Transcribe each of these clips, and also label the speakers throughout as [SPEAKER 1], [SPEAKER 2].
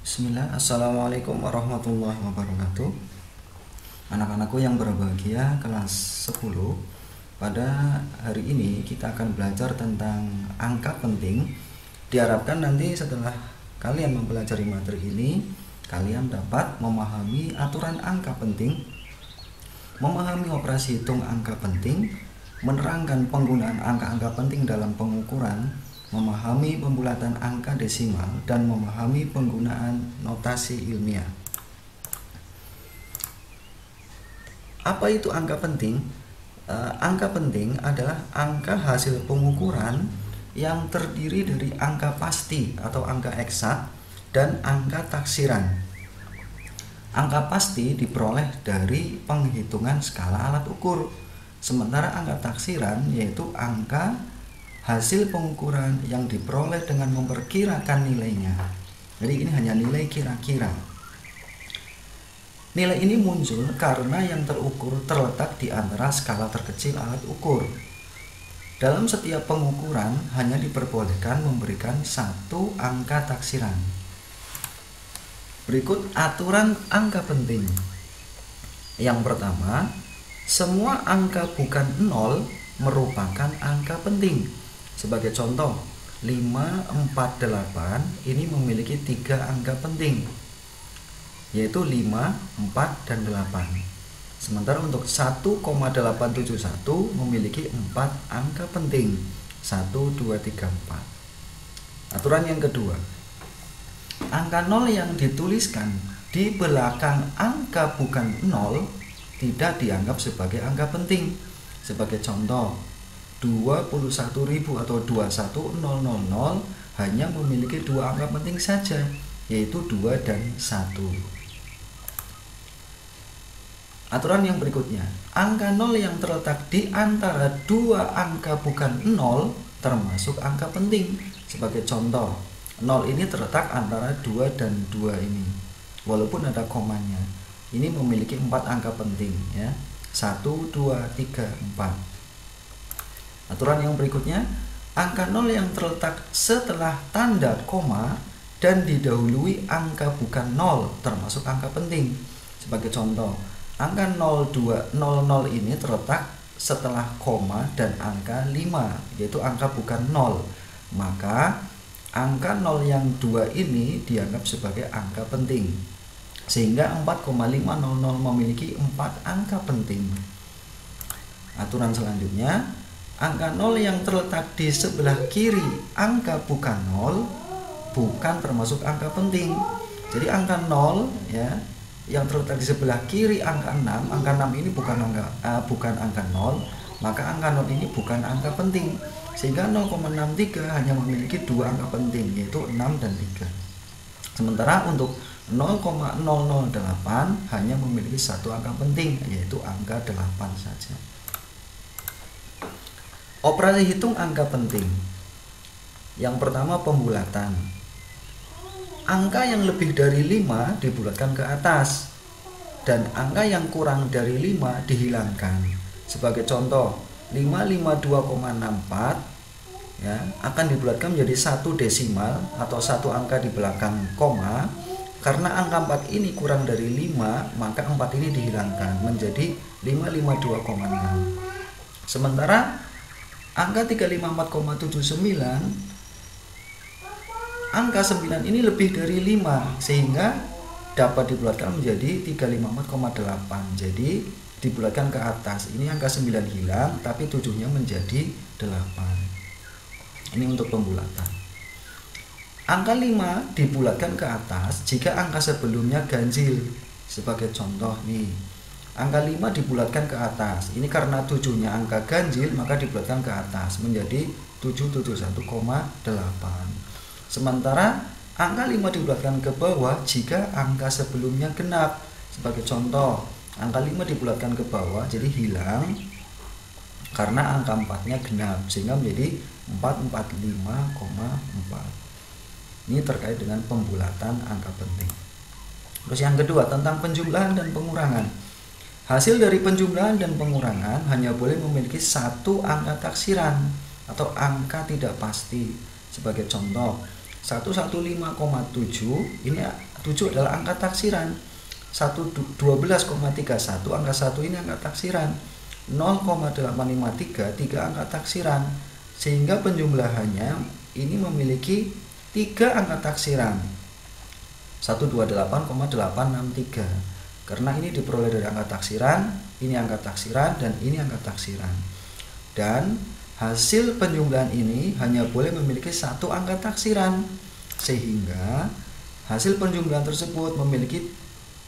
[SPEAKER 1] Bismillah, Assalamualaikum warahmatullahi wabarakatuh. Anak-anakku yang berbahagia, kelas 10. Pada hari ini kita akan belajar tentang angka penting. Diharapkan nanti setelah kalian mempelajari materi ini, kalian dapat memahami aturan angka penting, memahami operasi hitung angka penting, menerangkan penggunaan angka-angka penting dalam pengukuran, memahami pembulatan angka desimal, dan memahami penggunaan notasi ilmiah. Apa itu angka penting? Angka penting adalah angka hasil pengukuran yang terdiri dari angka pasti atau angka eksak dan angka taksiran. Angka pasti diperoleh dari penghitungan skala alat ukur, sementara angka taksiran yaitu angka hasil pengukuran yang diperoleh dengan memperkirakan nilainya. Jadi ini hanya nilai kira-kira. Nilai ini muncul karena yang terukur terletak di antara skala terkecil alat ukur. Dalam setiap pengukuran hanya diperbolehkan memberikan satu angka taksiran. Berikut aturan angka penting. Yang pertama, semua angka bukan 0 merupakan angka penting. Sebagai contoh, 5, 4, 8 ini memiliki 3 angka penting, yaitu 5, 4, dan 8. Sementara untuk 1,871 memiliki 4 angka penting, 1, 2, 3, 4. Aturan yang kedua, angka 0 yang dituliskan di belakang angka bukan 0 tidak dianggap sebagai angka penting. Sebagai contoh, 21.000 atau 21.000 hanya memiliki 2 angka penting saja, yaitu 2 dan 1. Aturan yang berikutnya, angka 0 yang terletak di antara 2 angka bukan 0 termasuk angka penting. Sebagai contoh, 0 ini terletak antara 2 dan 2 ini, walaupun ada komanya. Ini memiliki 4 angka penting, ya. 1, 2, 3, 4. Aturan yang berikutnya, angka 0 yang terletak setelah tanda koma dan didahului angka bukan 0 termasuk angka penting. Sebagai contoh, angka 0200 ini terletak setelah koma dan angka 5, yaitu angka bukan 0. Maka angka 0 yang 2 ini dianggap sebagai angka penting. Sehingga 4,500 memiliki 4 angka penting. Aturan selanjutnya, angka 0 yang terletak di sebelah kiri angka bukan 0 bukan termasuk angka penting. Jadi angka 0 ya yang terletak di sebelah kiri angka 6, angka 6 ini bukan angka 0, maka angka 0 ini bukan angka penting. Sehingga 0,63 hanya memiliki 2 angka penting, yaitu 6 dan 3. Sementara untuk 0,008 hanya memiliki 1 angka penting, yaitu angka 8 saja. Operasi hitung angka penting. Yang pertama, pembulatan. Angka yang lebih dari 5 dibulatkan ke atas, dan angka yang kurang dari 5 dihilangkan. Sebagai contoh, 552,64 ya, akan dibulatkan menjadi 1 desimal atau 1 angka di belakang koma. Karena angka 4 ini kurang dari 5, maka 4 ini dihilangkan menjadi 552,6. Sementara angka 354,79, angka 9 ini lebih dari 5, sehingga dapat dibulatkan menjadi 354,8. Jadi dibulatkan ke atas. Ini angka 9 hilang, tapi 7-nya menjadi 8. Ini untuk pembulatan. Angka 5 dibulatkan ke atas jika angka sebelumnya ganjil. Sebagai contoh nih, angka 5 dibulatkan ke atas. Ini karena 7-nya angka ganjil, maka dibulatkan ke atas menjadi 771,8. Sementara angka 5 dibulatkan ke bawah jika angka sebelumnya genap. Sebagai contoh, angka 5 dibulatkan ke bawah jadi hilang karena angka 4-nya genap, sehingga menjadi 445,4. Ini terkait dengan pembulatan angka penting. Terus yang kedua, tentang penjumlahan dan pengurangan. Hasil dari penjumlahan dan pengurangan hanya boleh memiliki 1 angka taksiran atau angka tidak pasti. Sebagai contoh, 115,7 ini 7 adalah angka taksiran. 12,31 angka 1 ini angka taksiran. 0,853 3 angka taksiran. Sehingga penjumlahannya ini memiliki 3 angka taksiran. 128,863. Karena ini diperoleh dari angka taksiran, ini angka taksiran, dan ini angka taksiran. Dan hasil penjumlahan ini hanya boleh memiliki 1 angka taksiran. Sehingga hasil penjumlahan tersebut memiliki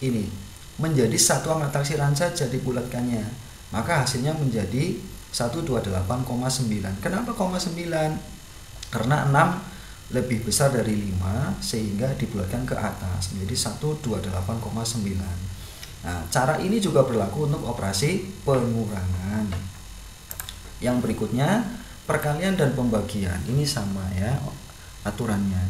[SPEAKER 1] ini menjadi 1 angka taksiran saja dibulatkannya. Maka hasilnya menjadi 128,9. Kenapa 9? Karena 6 lebih besar dari 5 sehingga dibulatkan ke atas menjadi 128,9. Nah, cara ini juga berlaku untuk operasi pengurangan. Yang berikutnya, perkalian dan pembagian. Ini sama ya aturannya.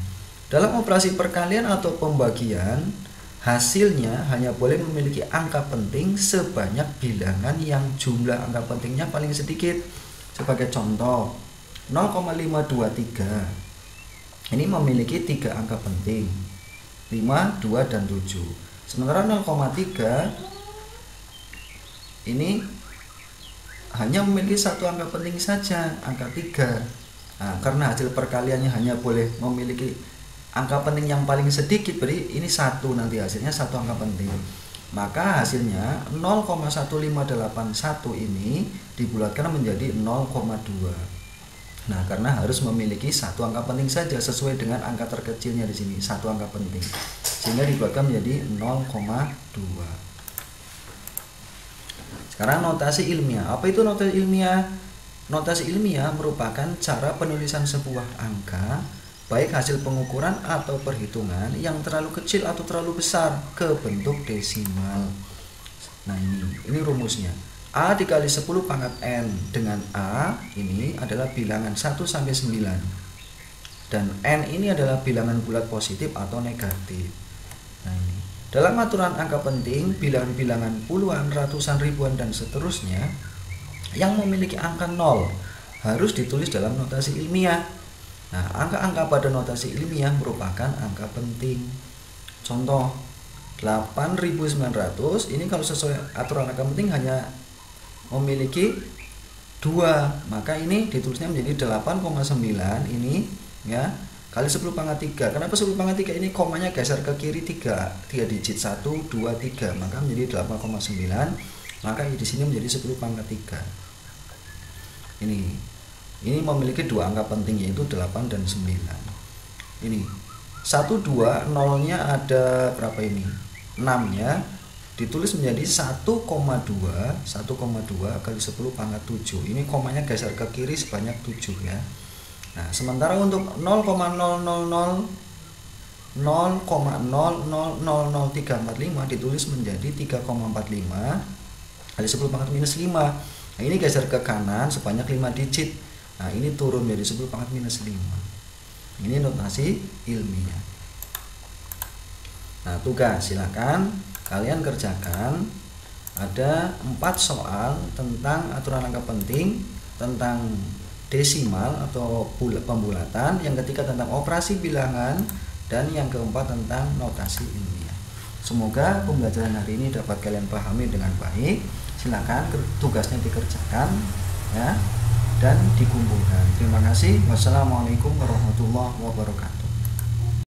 [SPEAKER 1] Dalam operasi perkalian atau pembagian, hasilnya hanya boleh memiliki angka penting sebanyak bilangan yang jumlah angka pentingnya paling sedikit. Sebagai contoh, 0,523 ini memiliki 3 angka penting, 5, 2, dan 7. Sementara 0,3 ini hanya memiliki 1 angka penting saja, angka 3. Nah, karena hasil perkaliannya hanya boleh memiliki angka penting yang paling sedikit, berarti ini 1 nanti hasilnya 1 angka penting. Maka hasilnya 0,1581 ini dibulatkan menjadi 0,2. Nah, karena harus memiliki 1 angka penting saja sesuai dengan angka terkecilnya di sini, 1 angka penting. Sehingga dibuatkan menjadi 0,2. Sekarang notasi ilmiah. Apa itu notasi ilmiah? Notasi ilmiah merupakan cara penulisan sebuah angka, baik hasil pengukuran atau perhitungan yang terlalu kecil atau terlalu besar ke bentuk desimal. Nah, ini rumusnya. A dikali 10 pangkat N dengan A ini adalah bilangan 1 sampai 9. Dan N ini adalah bilangan bulat positif atau negatif. Nah, ini. Dalam aturan angka penting, bilangan-bilangan puluhan, ratusan, ribuan, dan seterusnya yang memiliki angka 0 harus ditulis dalam notasi ilmiah. Nah, angka-angka pada notasi ilmiah merupakan angka penting. Contoh, 8.900 ini kalau sesuai aturan angka penting hanya memiliki 2, maka ini ditulisnya menjadi 8,9 ini ya kali 10 pangkat 3. Kenapa 10 pangkat 3 ini komanya geser ke kiri 3 digit 1, 2, 3, maka menjadi 8,9. Maka di sini menjadi 10 pangkat 3. Ini memiliki 2 angka penting yaitu 8 dan 9. Ini 1, 2, 0-nya ada berapa ini? 6-nya ditulis menjadi 1,2 kali 10 pangkat 7. Ini komanya geser ke kiri sebanyak 7 ya. Nah, sementara untuk 0,000000345 ditulis menjadi 3,45 kali 10 pangkat minus 5. Nah, ini geser ke kanan sebanyak 5 digit. Nah, ini turun menjadi 10 pangkat minus 5. Ini notasi ilmiah. Nah, tugas silakan kalian kerjakan. Ada 4 soal tentang aturan angka penting, tentang desimal atau pembulatan, yang ketiga tentang operasi bilangan, dan yang keempat tentang notasi ilmiah. Semoga pembelajaran hari ini dapat kalian pahami dengan baik. Silakan tugasnya dikerjakan ya dan dikumpulkan. Terima kasih. Wassalamualaikum warahmatullahi wabarakatuh.